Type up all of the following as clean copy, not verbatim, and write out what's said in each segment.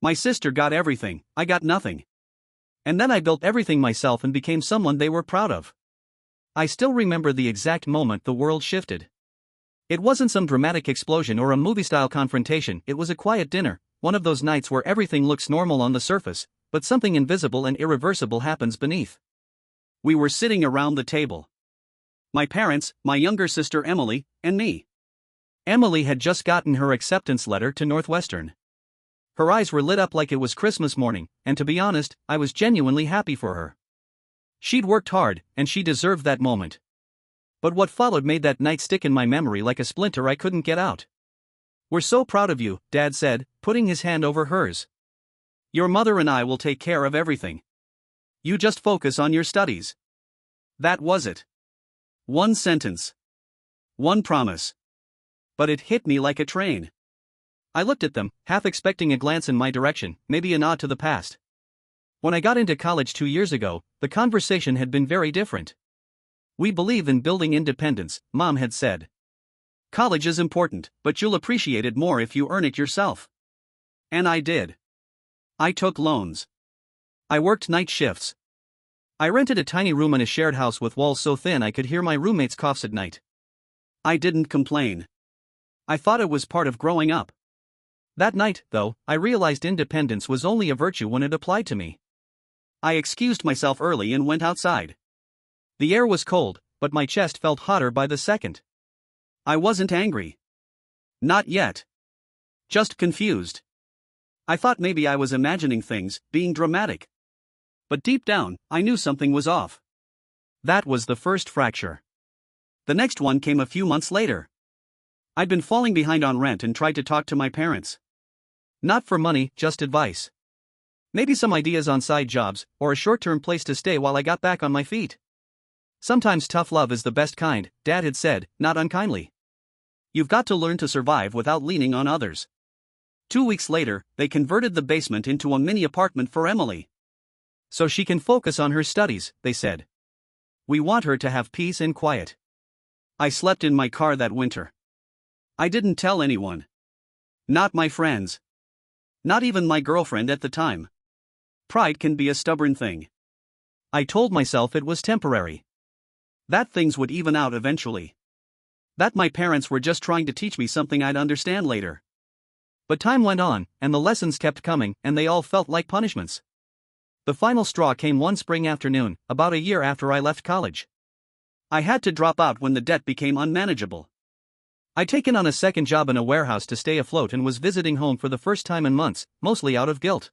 My sister got everything, I got nothing. And then I built everything myself and became someone they were proud of. I still remember the exact moment the world shifted. It wasn't some dramatic explosion or a movie-style confrontation, it was a quiet dinner, one of those nights where everything looks normal on the surface, but something invisible and irreversible happens beneath. We were sitting around the table. My parents, my younger sister Emily, and me. Emily had just gotten her acceptance letter to Northwestern. Her eyes were lit up like it was Christmas morning, and to be honest, I was genuinely happy for her. She'd worked hard, and she deserved that moment. But what followed made that night stick in my memory like a splinter I couldn't get out. "We're so proud of you," Dad said, putting his hand over hers. "Your mother and I will take care of everything. You just focus on your studies." That was it. One sentence. One promise. But it hit me like a train. I looked at them, half expecting a glance in my direction, maybe a nod to the past. When I got into college 2 years ago, the conversation had been very different. "We believe in building independence," Mom had said. "College is important, but you'll appreciate it more if you earn it yourself." And I did. I took loans. I worked night shifts. I rented a tiny room in a shared house with walls so thin I could hear my roommates' coughs at night. I didn't complain. I thought it was part of growing up. That night, though, I realized independence was only a virtue when it applied to me. I excused myself early and went outside. The air was cold, but my chest felt hotter by the second. I wasn't angry. Not yet. Just confused. I thought maybe I was imagining things, being dramatic. But deep down, I knew something was off. That was the first fracture. The next one came a few months later. I'd been falling behind on rent and tried to talk to my parents. Not for money, just advice. Maybe some ideas on side jobs, or a short-term place to stay while I got back on my feet. "Sometimes tough love is the best kind," Dad had said, not unkindly. "You've got to learn to survive without leaning on others." 2 weeks later, they converted the basement into a mini apartment for Emily. "So she can focus on her studies," they said. "We want her to have peace and quiet." I slept in my car that winter. I didn't tell anyone. Not my friends. Not even my girlfriend at the time. Pride can be a stubborn thing. I told myself it was temporary. That things would even out eventually. That my parents were just trying to teach me something I'd understand later. But time went on, and the lessons kept coming, and they all felt like punishments. The final straw came one spring afternoon, about a year after I left college. I had to drop out when the debt became unmanageable. I'd taken on a second job in a warehouse to stay afloat and was visiting home for the first time in months, mostly out of guilt.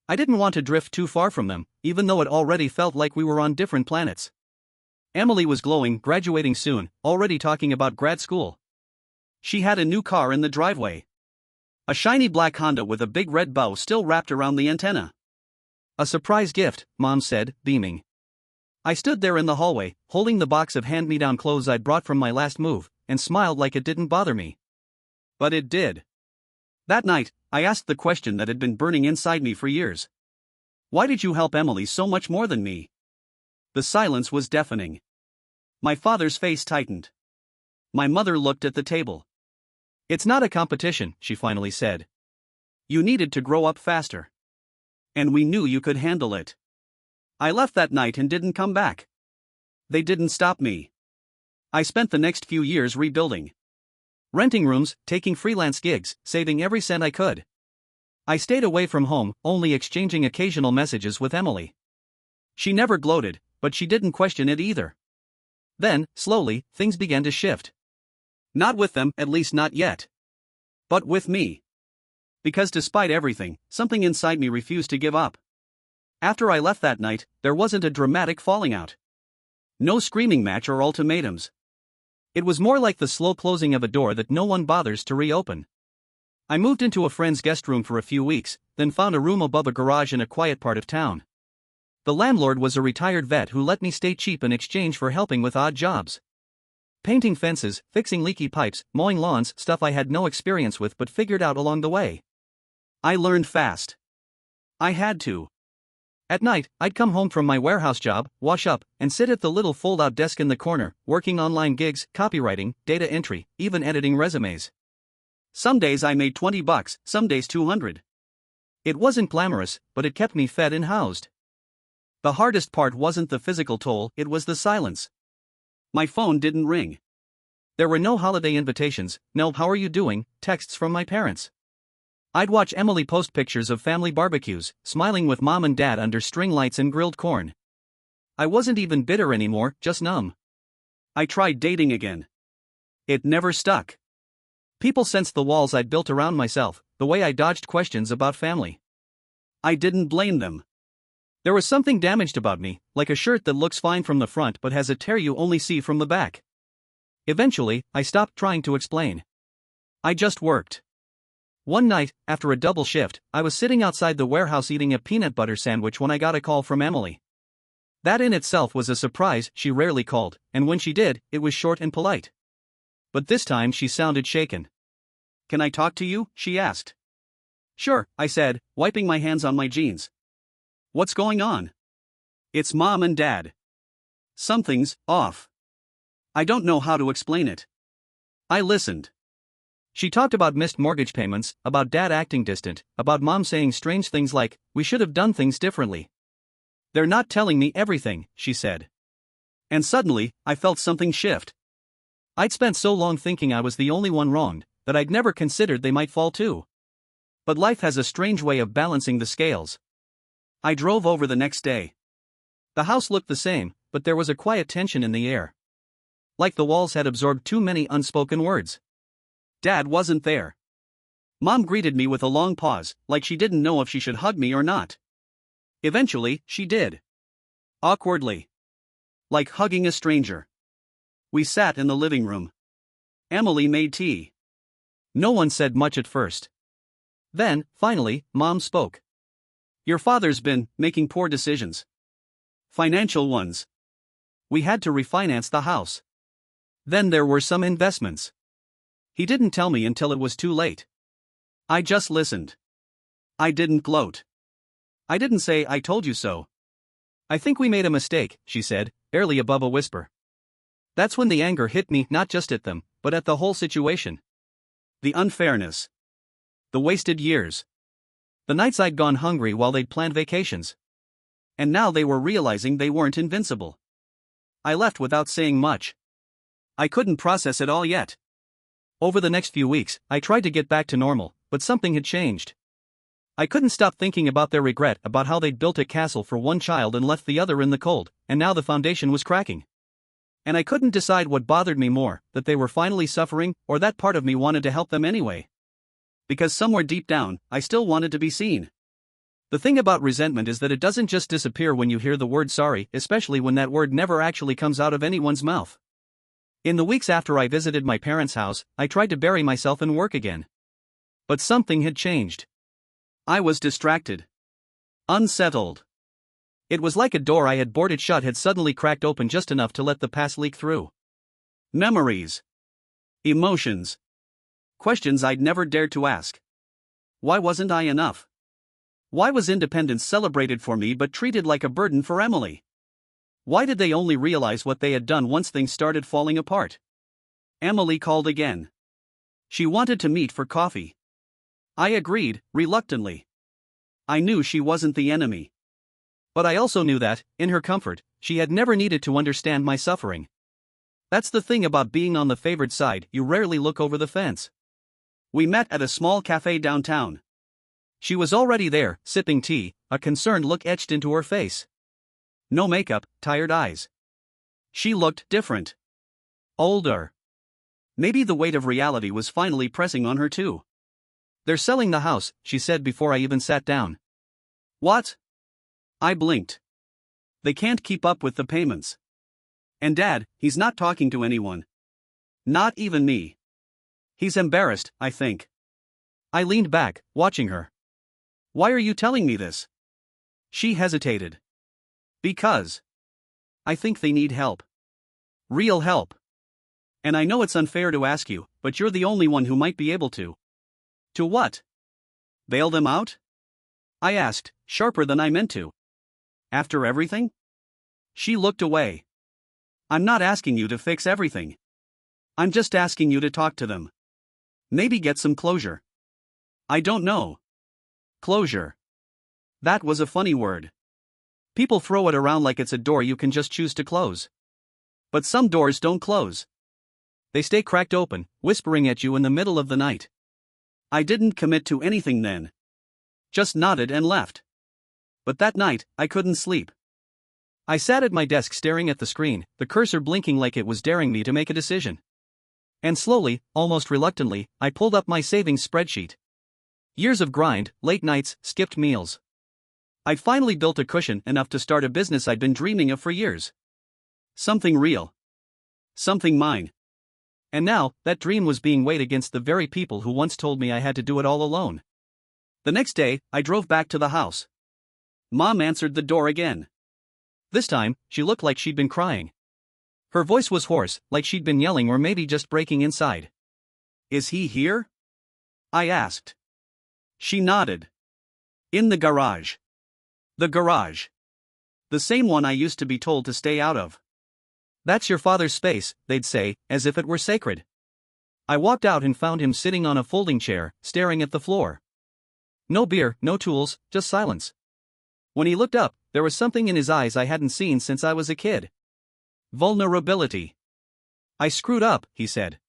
I didn't want to drift too far from them, even though it already felt like we were on different planets. Emily was glowing, graduating soon, already talking about grad school. She had a new car in the driveway. A shiny black Honda with a big red bow still wrapped around the antenna. "A surprise gift," Mom said, beaming. I stood there in the hallway, holding the box of hand-me-down clothes I'd brought from my last move, and smiled like it didn't bother me. But it did. That night, I asked the question that had been burning inside me for years. Why did you help Emily so much more than me? The silence was deafening. My father's face tightened. My mother looked at the table. "It's not a competition," she finally said. "You needed to grow up faster. And we knew you could handle it." I left that night and didn't come back. They didn't stop me. I spent the next few years rebuilding. Renting rooms, taking freelance gigs, saving every cent I could. I stayed away from home, only exchanging occasional messages with Emily. She never gloated, but she didn't question it either. Then, slowly, things began to shift. Not with them, at least not yet. But with me. Because despite everything, something inside me refused to give up. After I left that night, there wasn't a dramatic falling out. No screaming match or ultimatums. It was more like the slow closing of a door that no one bothers to reopen. I moved into a friend's guest room for a few weeks, then found a room above a garage in a quiet part of town. The landlord was a retired vet who let me stay cheap in exchange for helping with odd jobs. Painting fences, fixing leaky pipes, mowing lawns, stuff I had no experience with but figured out along the way. I learned fast. I had to. At night, I'd come home from my warehouse job, wash up, and sit at the little fold-out desk in the corner, working online gigs, copywriting, data entry, even editing resumes. Some days I made $20, some days $200. It wasn't glamorous, but it kept me fed and housed. The hardest part wasn't the physical toll, it was the silence. My phone didn't ring. There were no holiday invitations, no "how are you doing" texts from my parents. I'd watch Emily post pictures of family barbecues, smiling with mom and dad under string lights and grilled corn. I wasn't even bitter anymore, just numb. I tried dating again. It never stuck. People sensed the walls I'd built around myself, the way I dodged questions about family. I didn't blame them. There was something damaged about me, like a shirt that looks fine from the front but has a tear you only see from the back. Eventually, I stopped trying to explain. I just worked. One night, after a double shift, I was sitting outside the warehouse eating a peanut butter sandwich when I got a call from Emily. That in itself was a surprise. She rarely called, and when she did, it was short and polite. But this time she sounded shaken. "Can I talk to you?" she asked. "Sure," I said, wiping my hands on my jeans. "What's going on?" "It's Mom and Dad. Something's off. I don't know how to explain it." I listened. She talked about missed mortgage payments, about Dad acting distant, about Mom saying strange things like, "We should have done things differently." "They're not telling me everything," she said. And suddenly, I felt something shift. I'd spent so long thinking I was the only one wronged, that I'd never considered they might fall too. But life has a strange way of balancing the scales. I drove over the next day. The house looked the same, but there was a quiet tension in the air. Like the walls had absorbed too many unspoken words. Dad wasn't there. Mom greeted me with a long pause, like she didn't know if she should hug me or not. Eventually, she did. Awkwardly. Like hugging a stranger. We sat in the living room. Emily made tea. No one said much at first. Then, finally, Mom spoke. "Your father's been making poor decisions. Financial ones. We had to refinance the house. Then there were some investments. He didn't tell me until it was too late. I just listened. I didn't gloat. I didn't say 'I told you so.' I think we made a mistake," she said, barely above a whisper. That's when the anger hit me, not just at them, but at the whole situation. The unfairness. The wasted years. The nights I'd gone hungry while they'd planned vacations. And now they were realizing they weren't invincible. I left without saying much. I couldn't process it all yet. Over the next few weeks, I tried to get back to normal, but something had changed. I couldn't stop thinking about their regret, about how they'd built a castle for one child and left the other in the cold, and now the foundation was cracking. And I couldn't decide what bothered me more, that they were finally suffering, or that part of me wanted to help them anyway. Because somewhere deep down, I still wanted to be seen. The thing about resentment is that it doesn't just disappear when you hear the word sorry, especially when that word never actually comes out of anyone's mouth. In the weeks after I visited my parents' house, I tried to bury myself in work again. But something had changed. I was distracted. Unsettled. It was like a door I had boarded shut had suddenly cracked open just enough to let the past leak through. Memories. Emotions. Questions I'd never dared to ask. Why wasn't I enough? Why was independence celebrated for me but treated like a burden for Emily? Why did they only realize what they had done once things started falling apart? Emily called again. She wanted to meet for coffee. I agreed, reluctantly. I knew she wasn't the enemy. But I also knew that, in her comfort, she had never needed to understand my suffering. That's the thing about being on the favored side, you rarely look over the fence. We met at a small cafe downtown. She was already there, sipping tea, a concerned look etched into her face. No makeup, tired eyes. She looked different. Older. Maybe the weight of reality was finally pressing on her too. "They're selling the house," she said before I even sat down. "What?" I blinked. "They can't keep up with the payments. And Dad, he's not talking to anyone. Not even me. He's embarrassed, I think." I leaned back, watching her. "Why are you telling me this?" She hesitated. "Because I think they need help. Real help. And I know it's unfair to ask you, but you're the only one who might be able to." "To what? Bail them out?" I asked, sharper than I meant to. "After everything?" She looked away. "I'm not asking you to fix everything. I'm just asking you to talk to them. Maybe get some closure." "I don't know." Closure. That was a funny word. People throw it around like it's a door you can just choose to close. But some doors don't close. They stay cracked open, whispering at you in the middle of the night. I didn't commit to anything then. Just nodded and left. But that night, I couldn't sleep. I sat at my desk staring at the screen, the cursor blinking like it was daring me to make a decision. And slowly, almost reluctantly, I pulled up my savings spreadsheet. Years of grind, late nights, skipped meals. I'd finally built a cushion enough to start a business I'd been dreaming of for years. Something real. Something mine. And now, that dream was being weighed against the very people who once told me I had to do it all alone. The next day, I drove back to the house. Mom answered the door again. This time, she looked like she'd been crying. Her voice was hoarse, like she'd been yelling or maybe just breaking inside. "Is he here?" I asked. She nodded. "In the garage." The garage. The same one I used to be told to stay out of. "That's your father's space," they'd say, as if it were sacred. I walked out and found him sitting on a folding chair, staring at the floor. No beer, no tools, just silence. When he looked up, there was something in his eyes I hadn't seen since I was a kid. Vulnerability. "I screwed up," he said.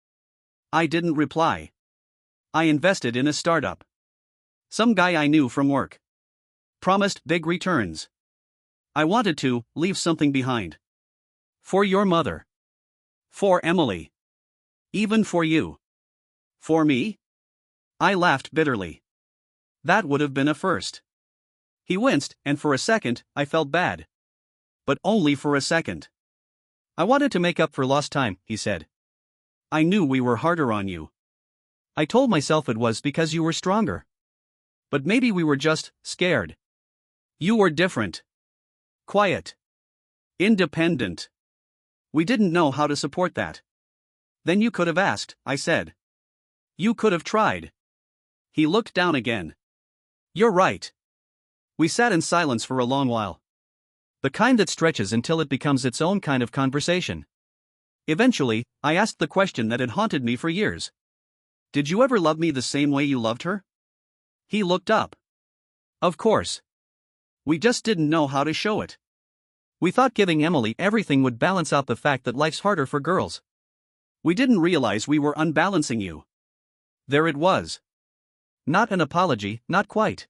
I didn't reply. I invested in a startup. Some guy I knew from work. Promised big returns. I wanted to leave something behind. For your mother. For Emily. Even for you. For me? I laughed bitterly. That would have been a first. He winced, and for a second, I felt bad. But only for a second. "I wanted to make up for lost time," he said. "I knew we were harder on you. I told myself it was because you were stronger. But maybe we were just scared. You were different. Quiet. Independent. We didn't know how to support that." "Then you could have asked," I said. "You could have tried." He looked down again. "You're right." We sat in silence for a long while. The kind that stretches until it becomes its own kind of conversation. Eventually, I asked the question that had haunted me for years. "Did you ever love me the same way you loved her?" He looked up. "Of course. We just didn't know how to show it. We thought giving Emily everything would balance out the fact that life's harder for girls. We didn't realize we were unbalancing you." There it was. Not an apology, not quite.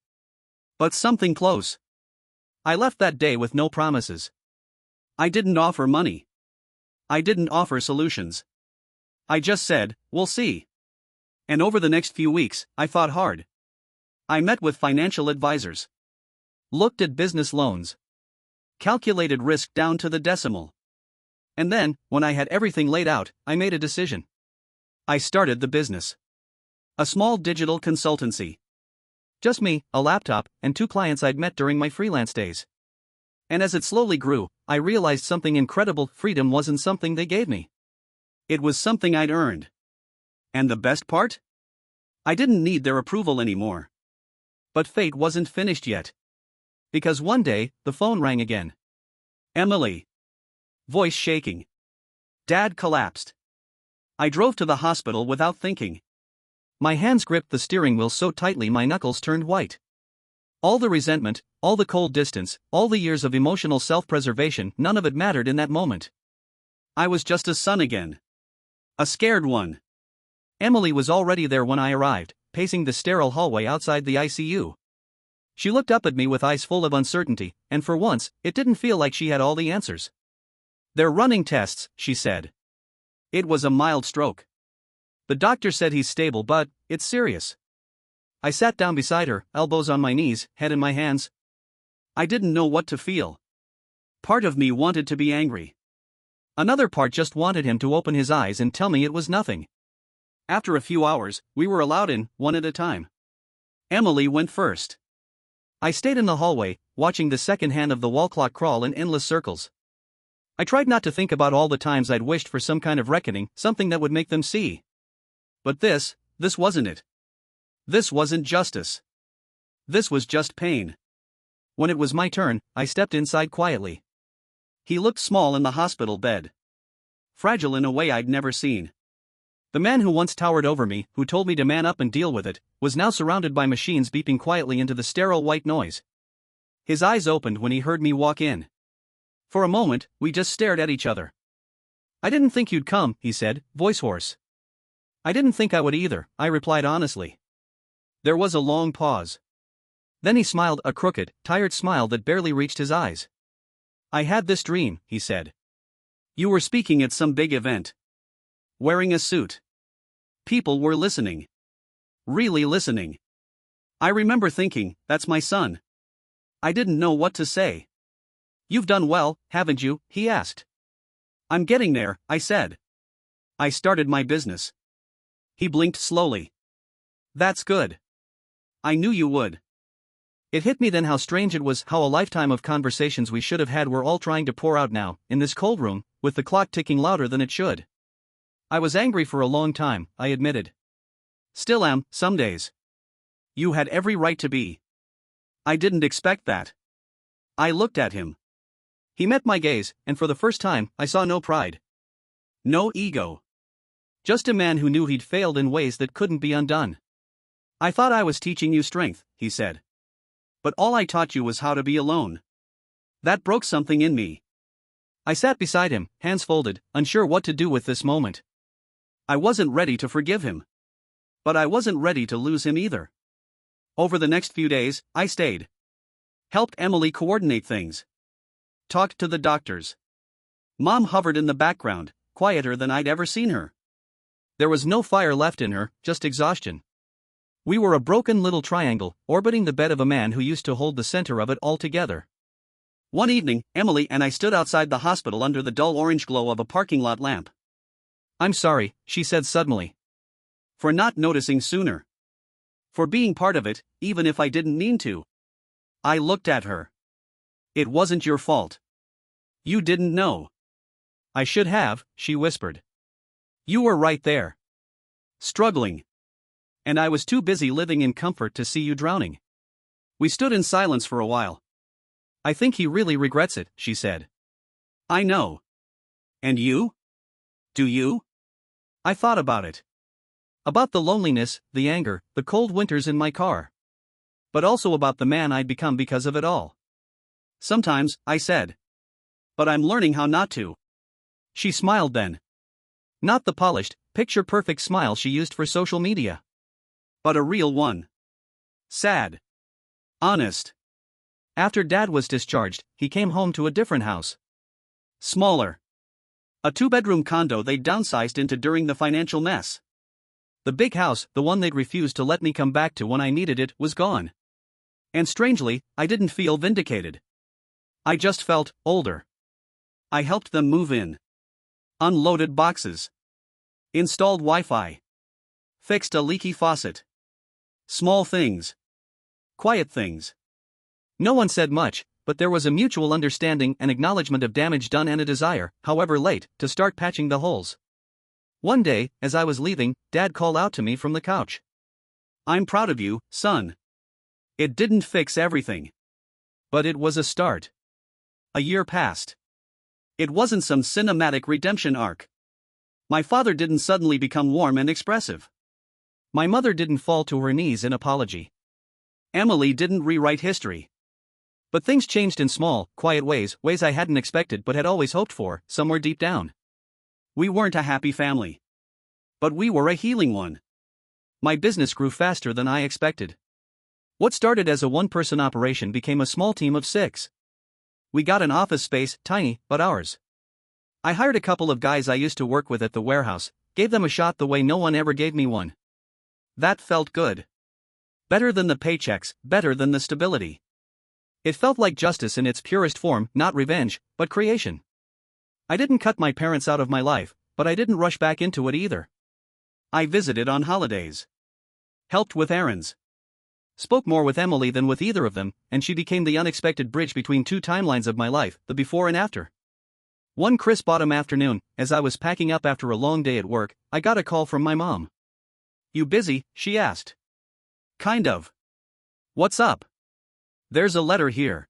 But something close. I left that day with no promises. I didn't offer money. I didn't offer solutions. I just said, "We'll see." And over the next few weeks, I fought hard. I met with financial advisors. Looked at business loans. Calculated risk down to the decimal. And then, when I had everything laid out, I made a decision. I started the business. A small digital consultancy. Just me, a laptop, and 2 clients I'd met during my freelance days. And as it slowly grew, I realized something incredible: freedom wasn't something they gave me. It was something I'd earned. And the best part? I didn't need their approval anymore. But fate wasn't finished yet. Because one day, the phone rang again. "Emily." Voice shaking. Dad collapsed. I drove to the hospital without thinking. My hands gripped the steering wheel so tightly my knuckles turned white. All the resentment, all the cold distance, all the years of emotional self-preservation, none of it mattered in that moment. I was just a son again. A scared one. Emily was already there when I arrived, pacing the sterile hallway outside the ICU. She looked up at me with eyes full of uncertainty, and for once, it didn't feel like she had all the answers. "They're running tests," she said. It was a mild stroke. "The doctor said he's stable, but it's serious." I sat down beside her, elbows on my knees, head in my hands. I didn't know what to feel. Part of me wanted to be angry. Another part just wanted him to open his eyes and tell me it was nothing. After a few hours, we were allowed in, one at a time. Emily went first. I stayed in the hallway, watching the second hand of the wall clock crawl in endless circles. I tried not to think about all the times I'd wished for some kind of reckoning, something that would make them see. But this wasn't it. This wasn't justice. This was just pain. When it was my turn, I stepped inside quietly. He looked small in the hospital bed. Fragile in a way I'd never seen. The man who once towered over me, who told me to man up and deal with it, was now surrounded by machines beeping quietly into the sterile white noise. His eyes opened when he heard me walk in. For a moment, we just stared at each other. "I didn't think you'd come," he said, voice hoarse. "I didn't think I would either," I replied honestly. There was a long pause. Then he smiled, a crooked, tired smile that barely reached his eyes. "I had this dream," he said. "You were speaking at some big event. Wearing a suit. People were listening. Really listening. I remember thinking, that's my son. I didn't know what to say." "You've done well, haven't you?" he asked. "I'm getting there," I said. "I started my business." He blinked slowly. "That's good. I knew you would." It hit me then how strange it was, how a lifetime of conversations we should have had were all trying to pour out now, in this cold room, with the clock ticking louder than it should. I was angry for a long time, I admitted. Still am, some days. You had every right to be. I didn't expect that. I looked at him. He met my gaze, and for the first time, I saw no pride. No ego. Just a man who knew he'd failed in ways that couldn't be undone. "I thought I was teaching you strength," he said. "But all I taught you was how to be alone." That broke something in me. I sat beside him, hands folded, unsure what to do with this moment. I wasn't ready to forgive him. But I wasn't ready to lose him either. Over the next few days, I stayed. Helped Emily coordinate things. Talked to the doctors. Mom hovered in the background, quieter than I'd ever seen her. There was no fire left in her, just exhaustion. We were a broken little triangle, orbiting the bed of a man who used to hold the center of it all together. One evening, Emily and I stood outside the hospital under the dull orange glow of a parking lot lamp. "I'm sorry," she said suddenly. "For not noticing sooner. For being part of it, even if I didn't mean to." I looked at her. "It wasn't your fault. You didn't know." "I should have," she whispered. "You were right there. Struggling. And I was too busy living in comfort to see you drowning." We stood in silence for a while. "I think he really regrets it," she said. "I know. And you? Do you?" I thought about it. About the loneliness, the anger, the cold winters in my car. But also about the man I'd become because of it all. "Sometimes," I said. "But I'm learning how not to." She smiled then. Not the polished, picture-perfect smile she used for social media. But a real one. Sad. Honest. After Dad was discharged, he came home to a different house. Smaller. A 2-bedroom condo they'd downsized into during the financial mess. The big house, the one they'd refused to let me come back to when I needed it, was gone. And strangely, I didn't feel vindicated. I just felt older. I helped them move in. Unloaded boxes. Installed Wi-Fi. Fixed a leaky faucet. Small things. Quiet things. No one said much, but there was a mutual understanding and acknowledgement of damage done and a desire, however late, to start patching the holes. One day, as I was leaving, Dad called out to me from the couch. "I'm proud of you, son. It didn't fix everything. But it was a start." A year passed. It wasn't some cinematic redemption arc. My father didn't suddenly become warm and expressive. My mother didn't fall to her knees in apology. Emily didn't rewrite history. But things changed in small, quiet ways I hadn't expected but had always hoped for, somewhere deep down. We weren't a happy family. But we were a healing one. My business grew faster than I expected. What started as a one-person operation became a small team of 6. We got an office space, tiny, but ours. I hired a couple of guys I used to work with at the warehouse, gave them a shot the way no one ever gave me one. That felt good. Better than the paychecks, better than the stability. It felt like justice in its purest form, not revenge, but creation. I didn't cut my parents out of my life, but I didn't rush back into it either. I visited on holidays. Helped with errands. Spoke more with Emily than with either of them, and she became the unexpected bridge between 2 timelines of my life, the before and after. One crisp autumn afternoon, as I was packing up after a long day at work, I got a call from my mom. "You busy?" she asked. "Kind of." "What's up?" "There's a letter here.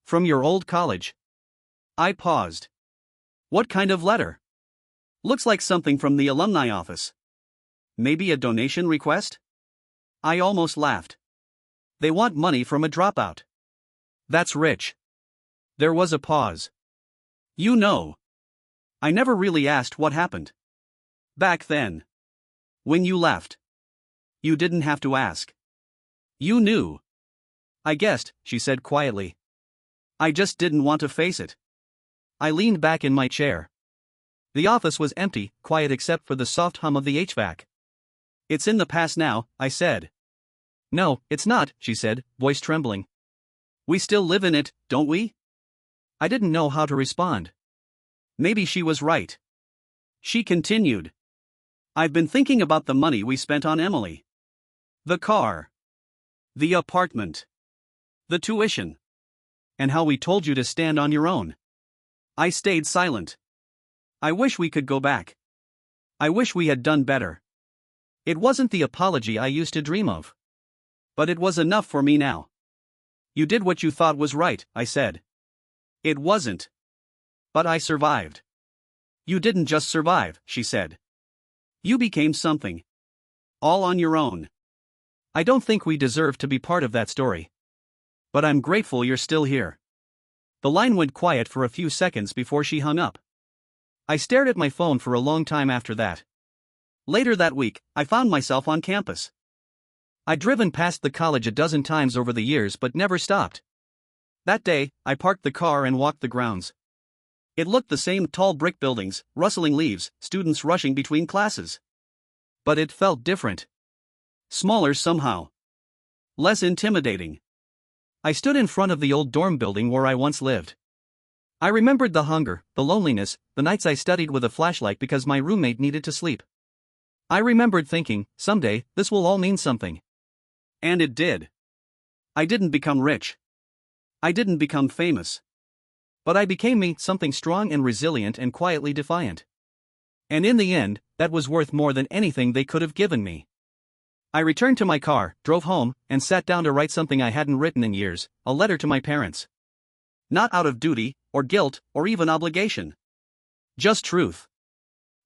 From your old college." I paused. "What kind of letter?" Looks like something from the alumni office. Maybe a donation request? I almost laughed. They want money from a dropout. That's rich. There was a pause. You know. I never really asked what happened. Back then. When you left. You didn't have to ask. You knew. I guessed, she said quietly. I just didn't want to face it. I leaned back in my chair. The office was empty, quiet except for the soft hum of the HVAC. It's in the past now, I said. No, it's not, she said, voice trembling. We still live in it, don't we? I didn't know how to respond. Maybe she was right. She continued. I've been thinking about the money we spent on Emily. The car. The apartment. The tuition. And how we told you to stand on your own. I stayed silent. I wish we could go back. I wish we had done better. It wasn't the apology I used to dream of. But it was enough for me now. You did what you thought was right, I said. It wasn't. But I survived. You didn't just survive, she said. You became something. All on your own. I don't think we deserve to be part of that story. But I'm grateful you're still here. The line went quiet for a few seconds before she hung up. I stared at my phone for a long time after that. Later that week, I found myself on campus. I'd driven past the college a dozen times over the years but never stopped. That day, I parked the car and walked the grounds. It looked the same: tall brick buildings, rustling leaves, students rushing between classes. But it felt different. Smaller somehow. Less intimidating. I stood in front of the old dorm building where I once lived. I remembered the hunger, the loneliness, the nights I studied with a flashlight because my roommate needed to sleep. I remembered thinking, someday, this will all mean something. And it did. I didn't become rich. I didn't become famous. But I became me, something strong and resilient and quietly defiant. And in the end, that was worth more than anything they could have given me. I returned to my car, drove home, and sat down to write something I hadn't written in years, a letter to my parents. Not out of duty, or guilt, or even obligation. Just truth.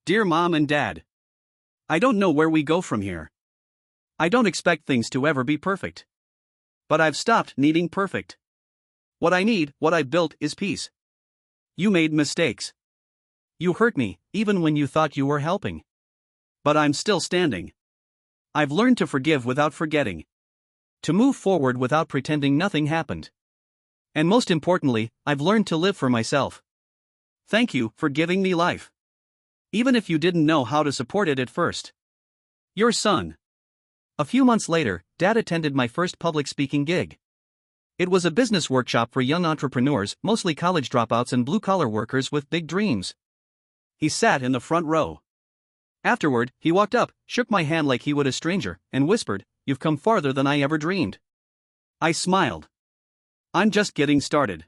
Dear Mom and Dad. I don't know where we go from here. I don't expect things to ever be perfect. But I've stopped needing perfect. What I need, what I built, is peace. You made mistakes. You hurt me, even when you thought you were helping. But I'm still standing. I've learned to forgive without forgetting. To move forward without pretending nothing happened. And most importantly, I've learned to live for myself. Thank you for giving me life. Even if you didn't know how to support it at first. Your son. A few months later, Dad attended my first public speaking gig. It was a business workshop for young entrepreneurs, mostly college dropouts and blue-collar workers with big dreams. He sat in the front row. Afterward, he walked up, shook my hand like he would a stranger, and whispered, "You've come farther than I ever dreamed." I smiled. I'm just getting started.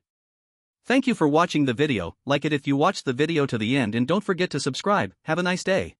Thank you for watching the video. Like it if you watched the video to the end and don't forget to subscribe. Have a nice day.